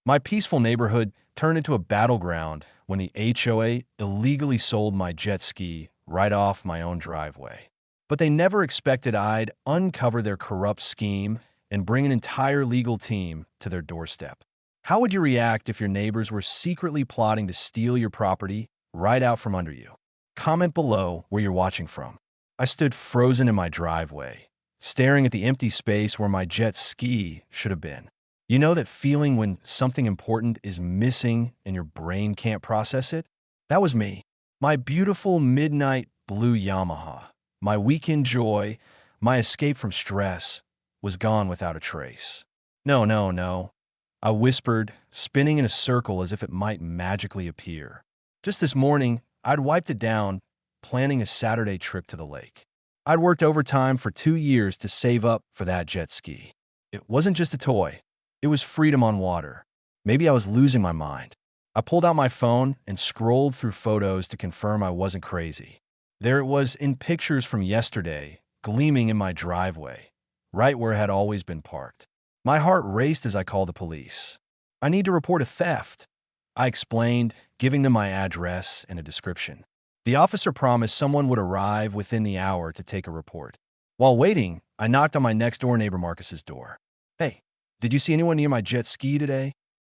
My peaceful neighborhood turned into a battleground when the HOA illegally sold my jet ski right off my own driveway. But they never expected I'd uncover their corrupt scheme and bring an entire legal team to their doorstep. How would you react if your neighbors were secretly plotting to steal your property right out from under you? Comment below where you're watching from. I stood frozen in my driveway, staring at the empty space where my jet ski should have been. You know that feeling when something important is missing and your brain can't process it? That was me. My beautiful midnight blue Yamaha, my weekend joy, my escape from stress, was gone without a trace. No, no, no, I whispered, spinning in a circle as if it might magically appear. Just this morning, I'd wiped it down, planning a Saturday trip to the lake. I'd worked overtime for 2 years to save up for that jet ski. It wasn't just a toy. It was freedom on water. Maybe I was losing my mind. I pulled out my phone and scrolled through photos to confirm I wasn't crazy. There it was in pictures from yesterday, gleaming in my driveway, right where it had always been parked. My heart raced as I called the police. I need to report a theft, I explained, giving them my address and a description. The officer promised someone would arrive within the hour to take a report. While waiting, I knocked on my next-door neighbor Marcus's door. "Hey, did you see anyone near my jet ski today?"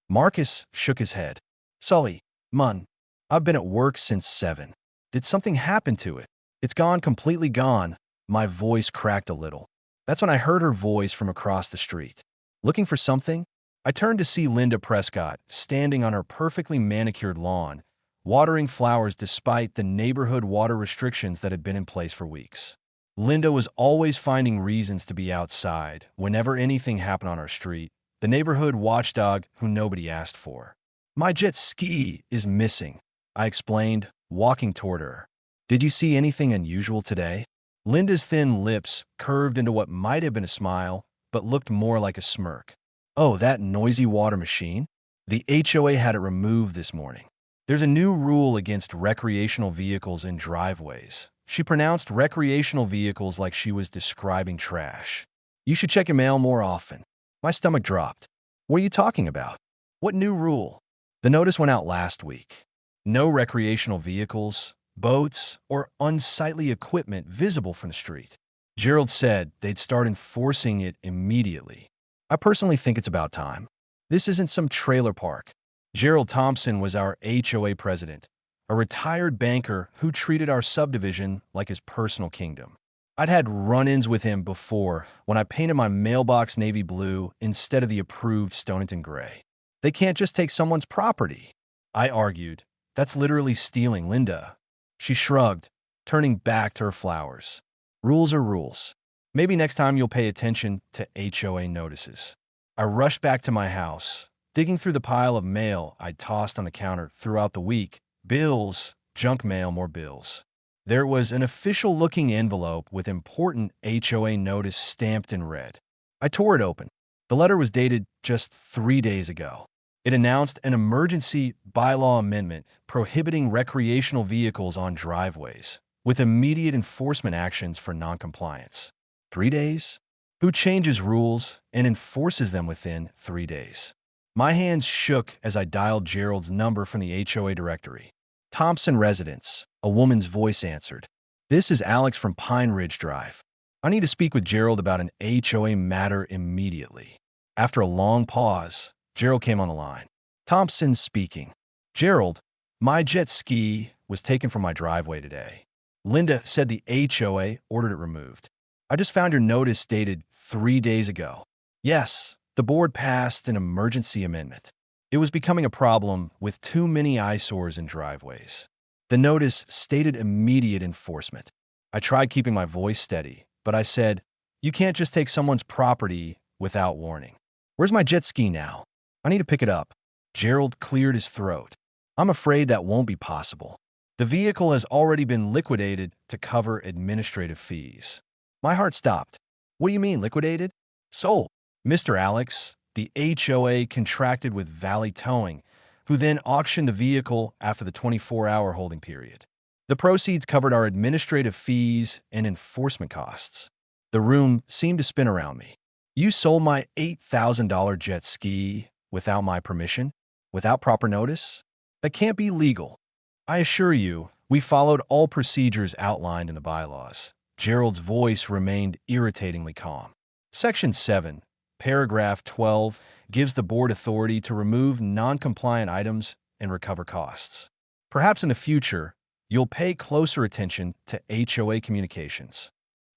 Marcus shook his head. "Sully, mun, I've been at work since 7. Did something happen to it? It's gone, completely gone." My voice cracked a little. That's when I heard her voice from across the street. "Looking for something?" I turned to see Linda Prescott standing on her perfectly manicured lawn, watering flowers despite the neighborhood water restrictions that had been in place for weeks. Linda was always finding reasons to be outside whenever anything happened on our street, the neighborhood watchdog who nobody asked for. "My jet ski is missing," I explained, walking toward her. "Did you see anything unusual today?" Linda's thin lips curved into what might have been a smile, but looked more like a smirk. "Oh, that noisy water machine? The HOA had it removed this morning. There's a new rule against recreational vehicles in driveways." She pronounced recreational vehicles like she was describing trash. "You should check your mail more often." My stomach dropped. "What are you talking about? What new rule?" "The notice went out last week. No recreational vehicles, boats, or unsightly equipment visible from the street. Gerald said they'd start enforcing it immediately. I personally think it's about time. This isn't some trailer park." Gerald Thompson was our HOA president, a retired banker who treated our subdivision like his personal kingdom. I'd had run-ins with him before when I painted my mailbox navy blue instead of the approved Stonington gray. "They can't just take someone's property," I argued. "That's literally stealing, Linda." She shrugged, turning back to her flowers. "Rules are rules. Maybe next time you'll pay attention to HOA notices." I rushed back to my house, digging through the pile of mail I'd tossed on the counter throughout the week. Bills, junk mail, more bills. There was an official-looking envelope with important HOA notice stamped in red. I tore it open. The letter was dated just 3 days ago. It announced an emergency bylaw amendment prohibiting recreational vehicles on driveways, with immediate enforcement actions for noncompliance. 3 days? Who changes rules and enforces them within 3 days? My hands shook as I dialed Gerald's number from the HOA directory. "Thompson Residence," a woman's voice answered. "This is Alex from Pine Ridge Drive. I need to speak with Gerald about an HOA matter immediately." After a long pause, Gerald came on the line. "Thompson speaking." "Gerald, my jet ski was taken from my driveway today. Linda said the HOA ordered it removed. I just found your notice dated 3 days ago." "Yes, the board passed an emergency amendment. It was becoming a problem with too many eyesores in driveways. The notice stated immediate enforcement." I tried keeping my voice steady, but I said, "You can't just take someone's property without warning. Where's my jet ski now? I need to pick it up." Gerald cleared his throat. "I'm afraid that won't be possible. The vehicle has already been liquidated to cover administrative fees." My heart stopped. "What do you mean, liquidated?" "Sold. Mr. Alex, the HOA contracted with Valley Towing, who then auctioned the vehicle after the 24-hour holding period. The proceeds covered our administrative fees and enforcement costs." The room seemed to spin around me. "You sold my $8,000 jet ski without my permission, without proper notice? That can't be legal. I assure you, we followed all procedures outlined in the bylaws. Gerald's voice remained irritatingly calm. Section 7, paragraph 12, gives the board authority to remove non-compliant items and recover costs. Perhaps in the future, you'll pay closer attention to HOA communications.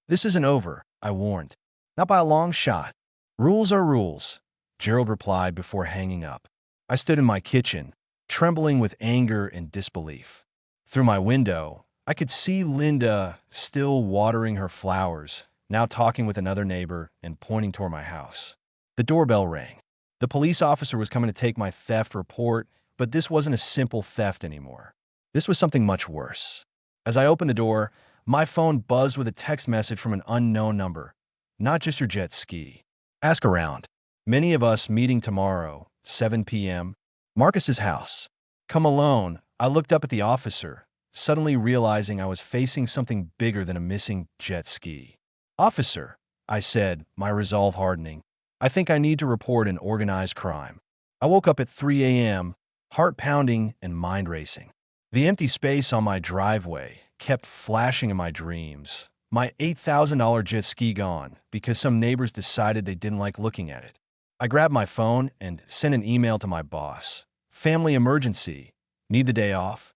This isn't over, I warned. Not by a long shot. Rules are rules, Gerald replied before hanging up. I stood in my kitchen, trembling with anger and disbelief. Through my window, I could see Linda still watering her flowers, now talking with another neighbor and pointing toward my house. The doorbell rang. The police officer was coming to take my theft report, but this wasn't a simple theft anymore. This was something much worse. As I opened the door, my phone buzzed with a text message from an unknown number. Not just your jet ski. Ask around. Many of us meeting tomorrow, 7 p.m., Marcus's house. Come alone. I looked up at the officer, suddenly realizing I was facing something bigger than a missing jet ski. Officer, I said, my resolve hardening, I think I need to report an organized crime. I woke up at 3 a.m., heart pounding and mind racing. The empty space on my driveway kept flashing in my dreams. My $8,000 jet ski gone because some neighbors decided they didn't like looking at it. I grabbed my phone and sent an email to my boss. Family emergency. Need the day off?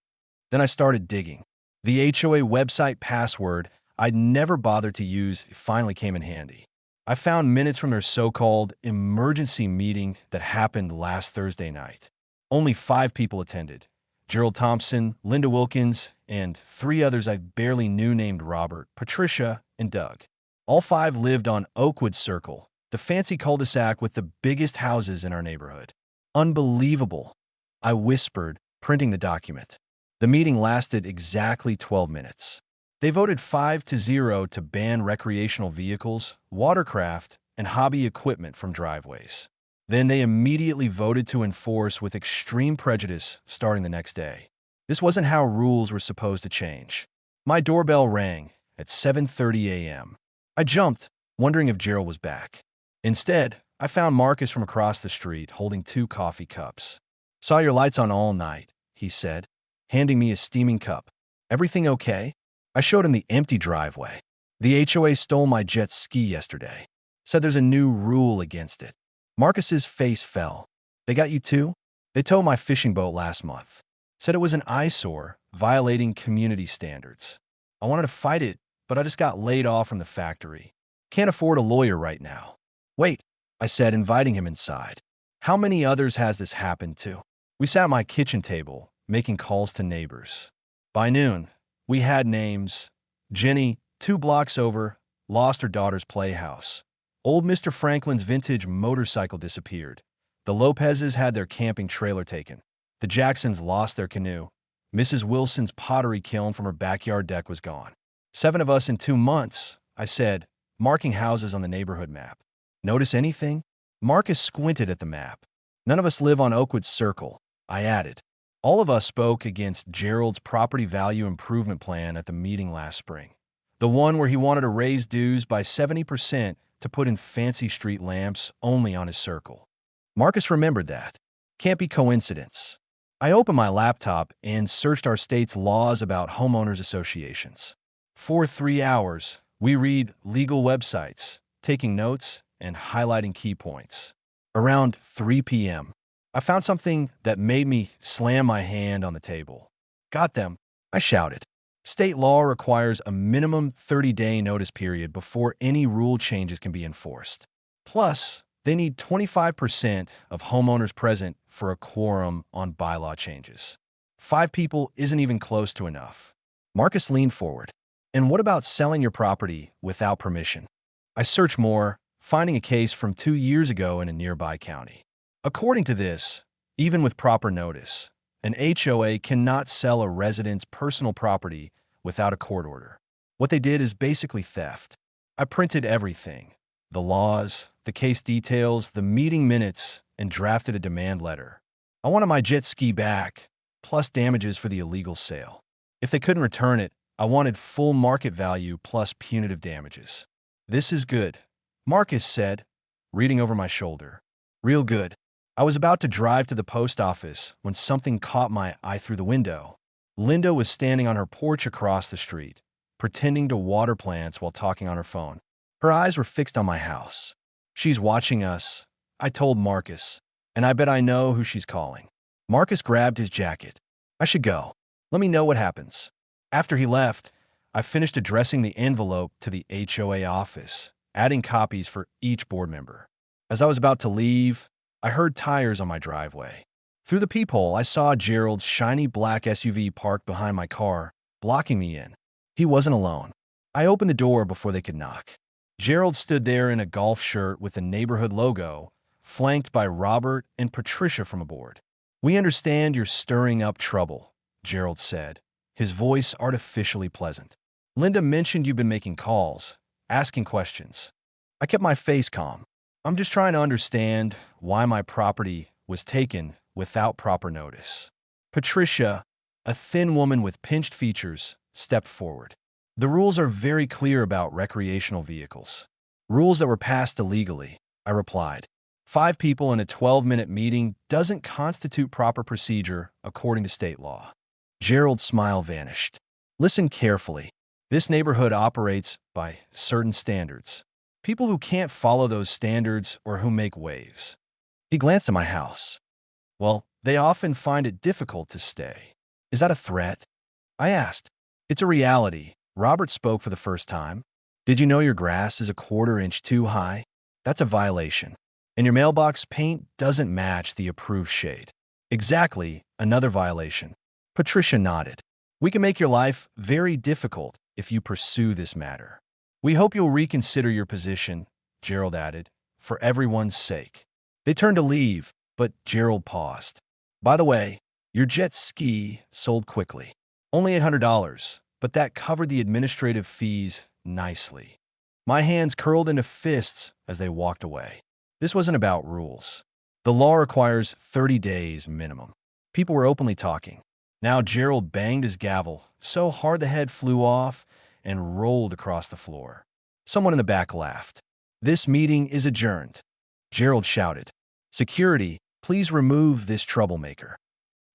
Then I started digging. The HOA website password I'd never bothered to use finally came in handy. I found minutes from their so-called emergency meeting that happened last Thursday night. Only 5 people attended. Gerald Thompson, Linda Wilkins, and 3 others I barely knew named Robert, Patricia, and Doug. All 5 lived on Oakwood Circle, the fancy cul-de-sac with the biggest houses in our neighborhood. Unbelievable, I whispered, printing the document. The meeting lasted exactly 12 minutes. They voted 5-0 to ban recreational vehicles, watercraft, and hobby equipment from driveways. Then they immediately voted to enforce with extreme prejudice starting the next day. This wasn't how rules were supposed to change. My doorbell rang at 7:30 a.m. I jumped, wondering if Gerald was back. Instead, I found Marcus from across the street holding 2 coffee cups. Saw your lights on all night, he said, handing me a steaming cup. Everything okay? I showed him the empty driveway. The HOA stole my jet ski yesterday. Said there's a new rule against it. Marcus's face fell. They got you too? They towed my fishing boat last month. Said it was an eyesore, violating community standards. I wanted to fight it, but I just got laid off from the factory. Can't afford a lawyer right now. Wait, I said, inviting him inside. How many others has this happened to? We sat at my kitchen table, making calls to neighbors. By noon, we had names. Jenny, 2 blocks over, lost her daughter's playhouse. Old Mr. Franklin's vintage motorcycle disappeared. The Lopez's had their camping trailer taken. The Jacksons lost their canoe. Mrs. Wilson's pottery kiln from her backyard deck was gone. 7 of us in 2 months, I said, marking houses on the neighborhood map. Notice anything? Marcus squinted at the map. None of us live on Oakwood Circle, I added. All of us spoke against Gerald's property value improvement plan at the meeting last spring. The one where he wanted to raise dues by 70% to put in fancy street lamps only on his circle. Marcus remembered that. Can't be coincidence. I opened my laptop and searched our state's laws about homeowners associations. For 3 hours, we read legal websites, taking notes and highlighting key points. Around 3 p.m., I found something that made me slam my hand on the table. Got them, I shouted. State law requires a minimum 30-day notice period before any rule changes can be enforced. Plus, they need 25% of homeowners present for a quorum on bylaw changes. 5 people isn't even close to enough. Marcus leaned forward. And what about selling your property without permission? I searched more, finding a case from 2 years ago in a nearby county. According to this, even with proper notice, an HOA cannot sell a resident's personal property without a court order. What they did is basically theft. I printed everything, the laws, the case details, the meeting minutes, and drafted a demand letter. I wanted my jet ski back, plus damages for the illegal sale. If they couldn't return it, I wanted full market value plus punitive damages. This is good, Marcus said, reading over my shoulder. Real good. I was about to drive to the post office when something caught my eye through the window. Linda was standing on her porch across the street, pretending to water plants while talking on her phone. Her eyes were fixed on my house. "She's watching us," I told Marcus, "and I bet I know who she's calling." Marcus grabbed his jacket. "I should go. Let me know what happens." After he left, I finished addressing the envelope to the HOA office, adding copies for each board member. As I was about to leave, I heard tires on my driveway. Through the peephole, I saw Gerald's shiny black SUV parked behind my car, blocking me in. He wasn't alone. I opened the door before they could knock. Gerald stood there in a golf shirt with the neighborhood logo, flanked by Robert and Patricia from aboard. "We understand you're stirring up trouble," Gerald said, his voice artificially pleasant. "Linda mentioned you've been making calls, asking questions." I kept my face calm. "I'm just trying to understand why my property was taken without proper notice." Patricia, a thin woman with pinched features, stepped forward. "The rules are very clear about recreational vehicles. Rules that were passed illegally," I replied. 5 people in a 12-minute meeting doesn't constitute proper procedure according to state law." Gerald's smile vanished. "Listen carefully. This neighborhood operates by certain standards. People who can't follow those standards or who make waves." He glanced at my house. "Well, they often find it difficult to stay." "Is that a threat?" I asked. "It's a reality." Robert spoke for the first time. "Did you know your grass is a 1/4 inch too high? That's a violation. And your mailbox paint doesn't match the approved shade." "Exactly, another violation." Patricia nodded. "We can make your life very difficult if you pursue this matter." "We hope you'll reconsider your position," Gerald added, "for everyone's sake." They turned to leave, but Gerald paused. "By the way, your jet ski sold quickly. Only $800, but that covered the administrative fees nicely." My hands curled into fists as they walked away. This wasn't about rules. The law requires 30 days minimum. People were openly talking. Now Gerald banged his gavel so hard the head flew off and rolled across the floor. Someone in the back laughed. "This meeting is adjourned." Gerald shouted, "Security, please remove this troublemaker."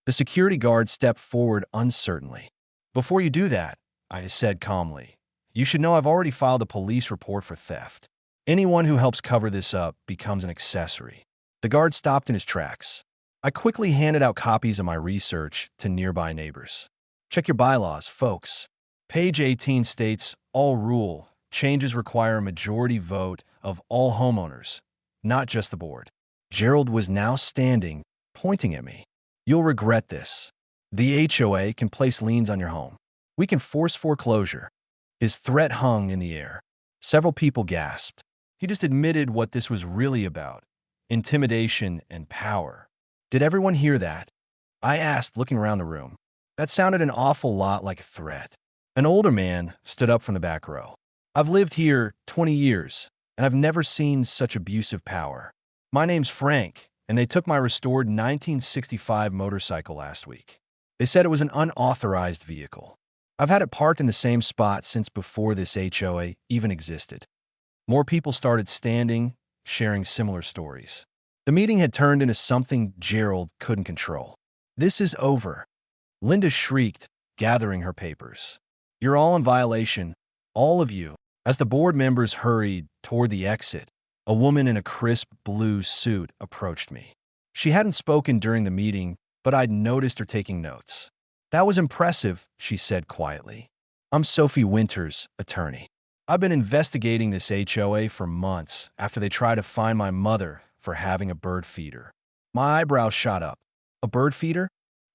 The security guard stepped forward uncertainly. "Before you do that," I said calmly, "you should know I've already filed a police report for theft. Anyone who helps cover this up becomes an accessory." The guard stopped in his tracks. I quickly handed out copies of my research to nearby neighbors. "Check your bylaws, folks. Page 18 states all rule changes require a majority vote of all homeowners, not just the board." Gerald was now standing, pointing at me. "You'll regret this. The HOA can place liens on your home. We can force foreclosure." His threat hung in the air. Several people gasped. He just admitted what this was really about: intimidation and power. Did everyone hear that? I asked, looking around the room. That sounded an awful lot like a threat. An older man stood up from the back row. "I've lived here 20 years, and I've never seen such abusive power. My name's Frank, and they took my restored 1965 motorcycle last week. They said it was an unauthorized vehicle. I've had it parked in the same spot since before this HOA even existed." More people started standing, sharing similar stories. The meeting had turned into something Gerald couldn't control. "This is over," Linda shrieked, gathering her papers. "You're all in violation, all of you." As the board members hurried toward the exit, a woman in a crisp blue suit approached me. She hadn't spoken during the meeting, but I'd noticed her taking notes. "That was impressive," she said quietly. "I'm Sophie Winters, attorney. I've been investigating this HOA for months after they tried to find my mother for having a bird feeder." My eyebrows shot up. "A bird feeder?"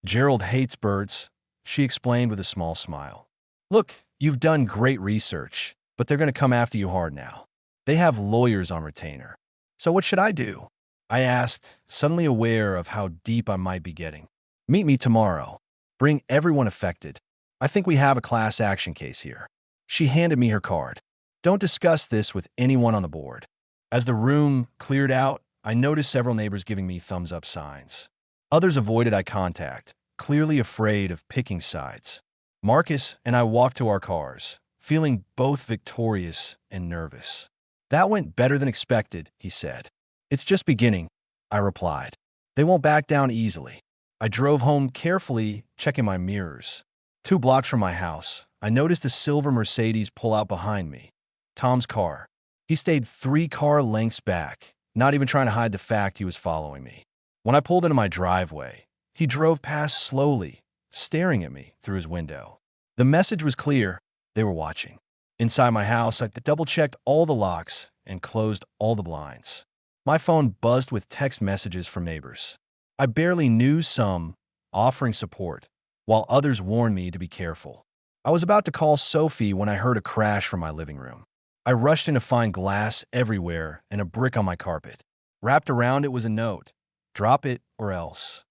"Gerald hates birds," she explained with a small smile. "Look, you've done great research, but they're going to come after you hard now. They have lawyers on retainer." "So what should I do?" I asked, suddenly aware of how deep I might be getting. "Meet me tomorrow. Bring everyone affected. I think we have a class action case here." She handed me her card. "Don't discuss this with anyone on the board." As the room cleared out, I noticed several neighbors giving me thumbs-up signs. Others avoided eye contact, clearly afraid of picking sides. Marcus and I walked to our cars, feeling both victorious and nervous. "That went better than expected," he said. "It's just beginning," I replied. They won't back down easily. I drove home carefully, checking my mirrors. 2 blocks from my house, I noticed a silver Mercedes pull out behind me. Tom's car. He stayed 3 car lengths back, not even trying to hide the fact he was following me. When I pulled into my driveway, he drove past slowly, staring at me through his window. The message was clear. They were watching. Inside my house, I double-checked all the locks and closed all the blinds. My phone buzzed with text messages from neighbors. I barely knew some, offering support, while others warned me to be careful. I was about to call Sophie when I heard a crash from my living room. I rushed in to find glass everywhere and a brick on my carpet. Wrapped around it was a note. Drop it or else.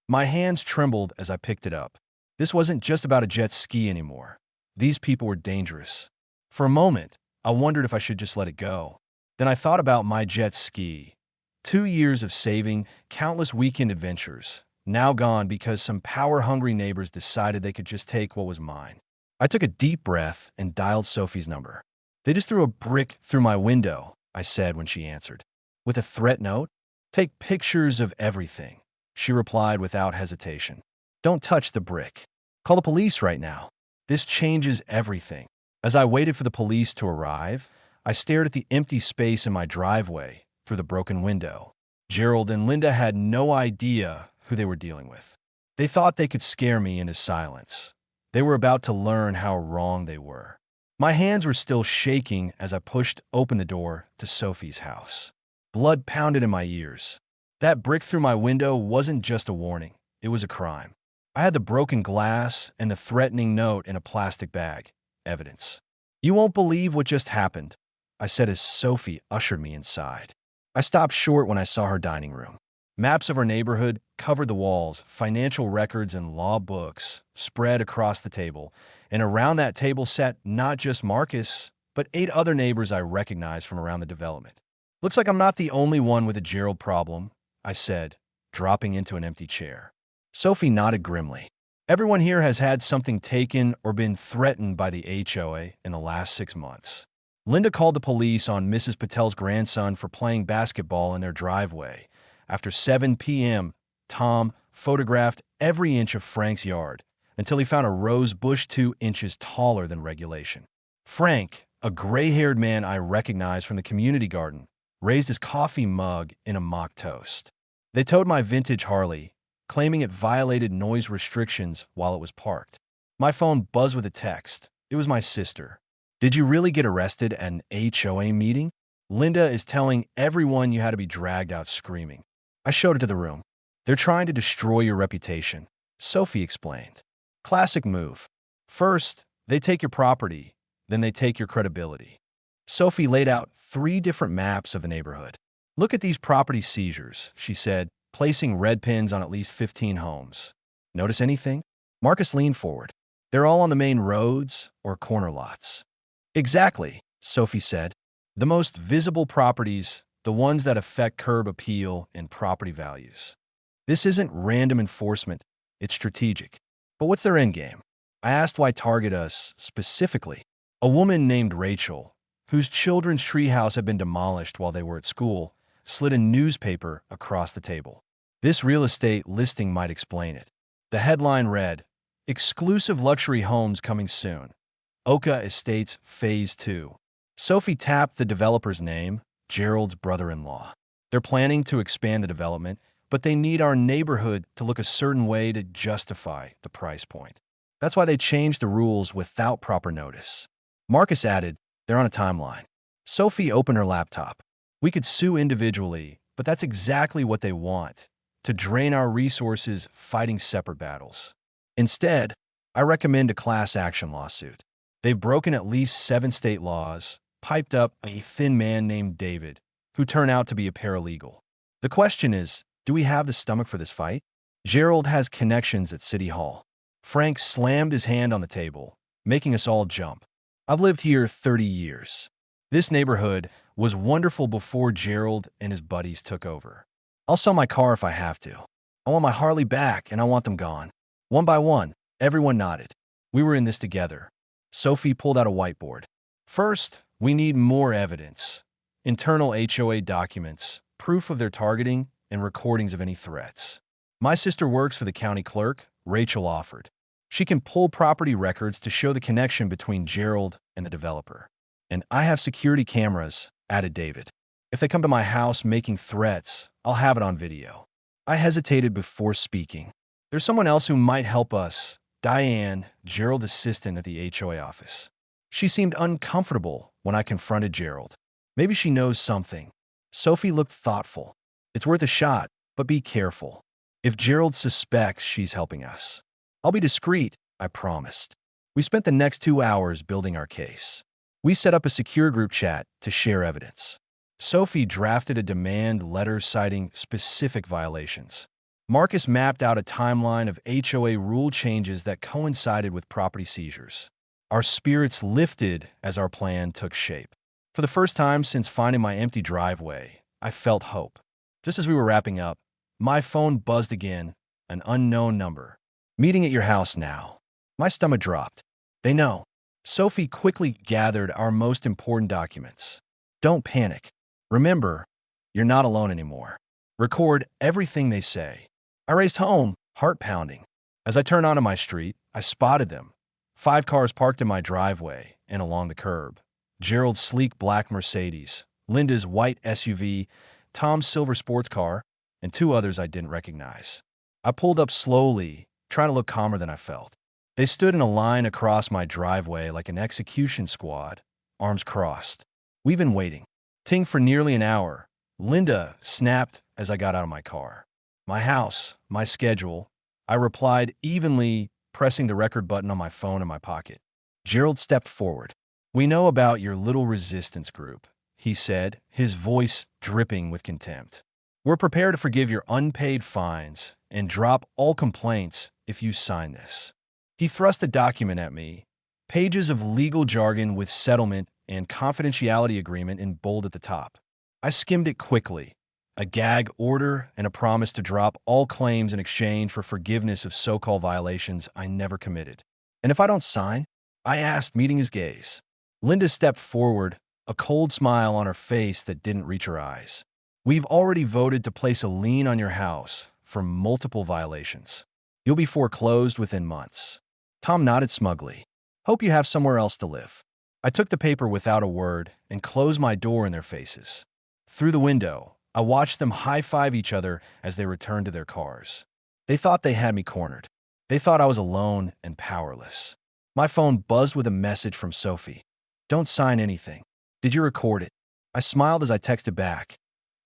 My hands trembled as I picked it up. This wasn't just about a jet ski anymore. These people were dangerous. For a moment, I wondered if I should just let it go. Then I thought about my jet ski. 2 years of saving, countless weekend adventures, now gone because some power-hungry neighbors decided they could just take what was mine. I took a deep breath and dialed Sophie's number. They just threw a brick through my window, I said when she answered. With a threat note? Take pictures of everything, she replied without hesitation. Don't touch the brick. Call the police right now. This changes everything. As I waited for the police to arrive, I stared at the empty space in my driveway through the broken window. Gerald and Linda had no idea who they were dealing with. They thought they could scare me into silence. They were about to learn how wrong they were. My hands were still shaking as I pushed open the door to Sophie's house. Blood pounded in my ears. That brick through my window wasn't just a warning. It was a crime. I had the broken glass and the threatening note in a plastic bag. Evidence. You won't believe what just happened, I said as Sophie ushered me inside. I stopped short when I saw her dining room. Maps of our neighborhood covered the walls, financial records and law books spread across the table, and around that table sat not just Marcus, but 8 other neighbors I recognized from around the development. Looks like I'm not the only one with a Gerald problem, I said, dropping into an empty chair. Sophie nodded grimly. Everyone here has had something taken or been threatened by the HOA in the last 6 months. Linda called the police on Mrs. Patel's grandson for playing basketball in their driveway. After 7 p.m., Tom photographed every inch of Frank's yard until he found a rose bush 2 inches taller than regulation. Frank, a gray-haired man I recognized from the community garden, raised his coffee mug in a mock toast. They towed my vintage Harley, claiming it violated noise restrictions while it was parked. My phone buzzed with a text. It was my sister. Did you really get arrested at an HOA meeting? Linda is telling everyone you had to be dragged out screaming. I showed it to the room. They're trying to destroy your reputation, Sophie explained. Classic move. First, they take your property, then they take your credibility. Sophie laid out 3 different maps of the neighborhood. Look at these property seizures, she said, placing red pins on at least 15 homes. Notice anything? Marcus leaned forward. They're all on the main roads or corner lots. Exactly, Sophie said. The most visible properties, the ones that affect curb appeal and property values. This isn't random enforcement, it's strategic. But what's their endgame? I asked why target us specifically. A woman named Rachel, whose children's treehouse had been demolished while they were at school, slid a newspaper across the table. This real estate listing might explain it. The headline read, "Exclusive luxury homes coming soon. Oka Estates Phase 2. Sophie tapped the developer's name, Gerald's brother-in-law. They're planning to expand the development, but they need our neighborhood to look a certain way to justify the price point. That's why they changed the rules without proper notice. Marcus added, they're on a timeline. Sophie opened her laptop. We could sue individually, but that's exactly what they want, to drain our resources fighting separate battles. Instead, I recommend a class action lawsuit. They've broken at least 7 state laws, piped up a thin man named David, who turned out to be a paralegal. The question is, do we have the stomach for this fight? Gerald has connections at City Hall. Frank slammed his hand on the table, making us all jump. I've lived here 30 years. This neighborhood was wonderful before Gerald and his buddies took over. I'll sell my car if I have to. I want my Harley back and I want them gone. One by one, everyone nodded. We were in this together. Sophie pulled out a whiteboard. First, we need more evidence. Internal HOA documents, proof of their targeting, and recordings of any threats. My sister works for the county clerk, Rachel offered. She can pull property records to show the connection between Gerald and the developer. And I have security cameras, added David. If they come to my house making threats, I'll have it on video. I hesitated before speaking. There's someone else who might help us, Diane, Gerald's assistant at the HOA office. She seemed uncomfortable when I confronted Gerald. Maybe she knows something. Sophie looked thoughtful. It's worth a shot, but be careful. If Gerald suspects she's helping us. I'll be discreet, I promised. We spent the next 2 hours building our case. We set up a secure group chat to share evidence. Sophie drafted a demand letter citing specific violations. Marcus mapped out a timeline of HOA rule changes that coincided with property seizures. Our spirits lifted as our plan took shape. For the first time since finding my empty driveway, I felt hope. Just as we were wrapping up, my phone buzzed again, an unknown number. Meeting at your house now. My stomach dropped. They know. Sophie quickly gathered our most important documents. Don't panic. Remember, you're not alone anymore. Record everything they say. I raced home, heart pounding. As I turned onto my street, I spotted them. 5 cars parked in my driveway and along the curb. Gerald's sleek black Mercedes, Linda's white SUV, Tom's silver sports car, and 2 others I didn't recognize. I pulled up slowly, trying to look calmer than I felt. They stood in a line across my driveway like an execution squad, arms crossed. We've been waiting. Ting for nearly an hour. Linda snapped as I got out of my car. My house, my schedule. I replied evenly, pressing the record button on my phone in my pocket. Gerald stepped forward. We know about your little resistance group, he said, his voice dripping with contempt. We're prepared to forgive your unpaid fines and drop all complaints if you sign this. He thrust a document at me, pages of legal jargon with settlement and confidentiality agreement in bold at the top. I skimmed it quickly, a gag order and a promise to drop all claims in exchange for forgiveness of so-called violations I never committed. And if I don't sign? I asked, meeting his gaze. Linda stepped forward, a cold smile on her face that didn't reach her eyes. We've already voted to place a lien on your house for multiple violations. You'll be foreclosed within months. Tom nodded smugly. Hope you have somewhere else to live. I took the paper without a word and closed my door in their faces. Through the window, I watched them high-five each other as they returned to their cars. They thought they had me cornered. They thought I was alone and powerless. My phone buzzed with a message from Sophie. Don't sign anything. Did you record it? I smiled as I texted back.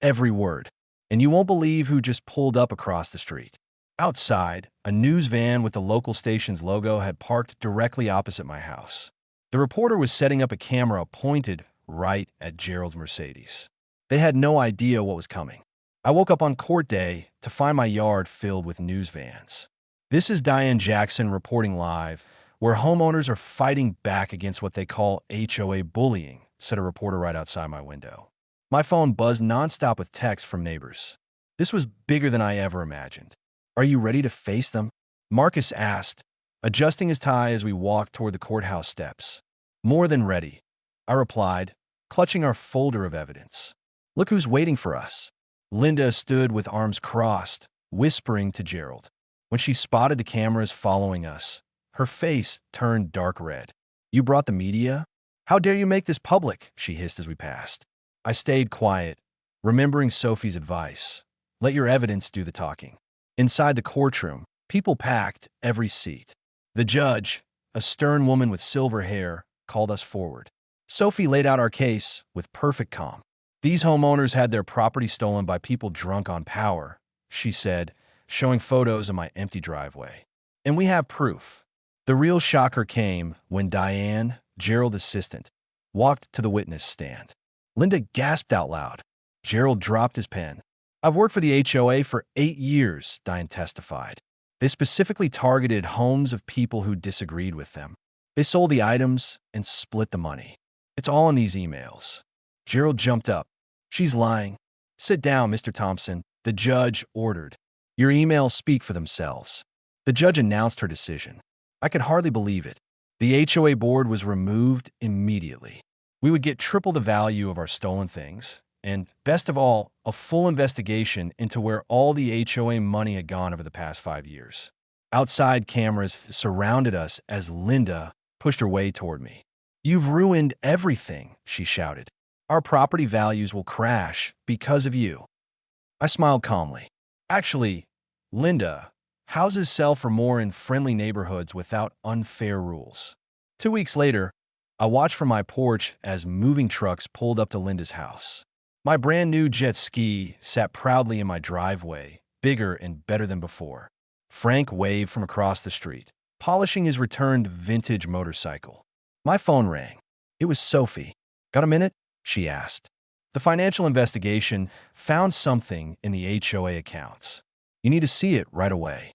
Every word. And you won't believe who just pulled up across the street. Outside, a news van with the local station's logo had parked directly opposite my house. The reporter was setting up a camera pointed right at Gerald's Mercedes. They had no idea what was coming. I woke up on court day to find my yard filled with news vans. This is Diane Jackson reporting live, where homeowners are fighting back against what they call HOA bullying, said a reporter right outside my window. My phone buzzed nonstop with texts from neighbors. This was bigger than I ever imagined. Are you ready to face them? Marcus asked, adjusting his tie as we walked toward the courthouse steps. More than ready, I replied, clutching our folder of evidence. Look who's waiting for us. Linda stood with arms crossed, whispering to Gerald. When she spotted the cameras following us, her face turned dark red. You brought the media? How dare you make this public? She hissed as we passed. I stayed quiet, remembering Sophie's advice. Let your evidence do the talking. Inside the courtroom, people packed every seat. The judge, a stern woman with silver hair, called us forward. Sophie laid out our case with perfect calm. These homeowners had their property stolen by people drunk on power, she said, showing photos of my empty driveway. And we have proof. The real shocker came when Diane, Gerald's assistant, walked to the witness stand. Linda gasped out loud. Gerald dropped his pen. I've worked for the HOA for 8 years, Diane testified. They specifically targeted homes of people who disagreed with them. They sold the items and split the money. It's all in these emails. Gerald jumped up. She's lying. Sit down, Mr. Thompson, the judge ordered. Your emails speak for themselves. The judge announced her decision. I could hardly believe it. The HOA board was removed immediately. We would get triple the value of our stolen things, and, best of all, a full investigation into where all the HOA money had gone over the past 5 years. Outside cameras surrounded us as Linda pushed her way toward me. "You've ruined everything," she shouted. "Our property values will crash because of you." I smiled calmly. "Actually, Linda, houses sell for more in friendly neighborhoods without unfair rules." 2 weeks later, I watched from my porch as moving trucks pulled up to Linda's house. My brand new jet ski sat proudly in my driveway, bigger and better than before. Frank waved from across the street, polishing his returned vintage motorcycle. My phone rang. It was Sophie. "Got a minute?" she asked. "The financial investigation found something in the HOA accounts. You need to see it right away."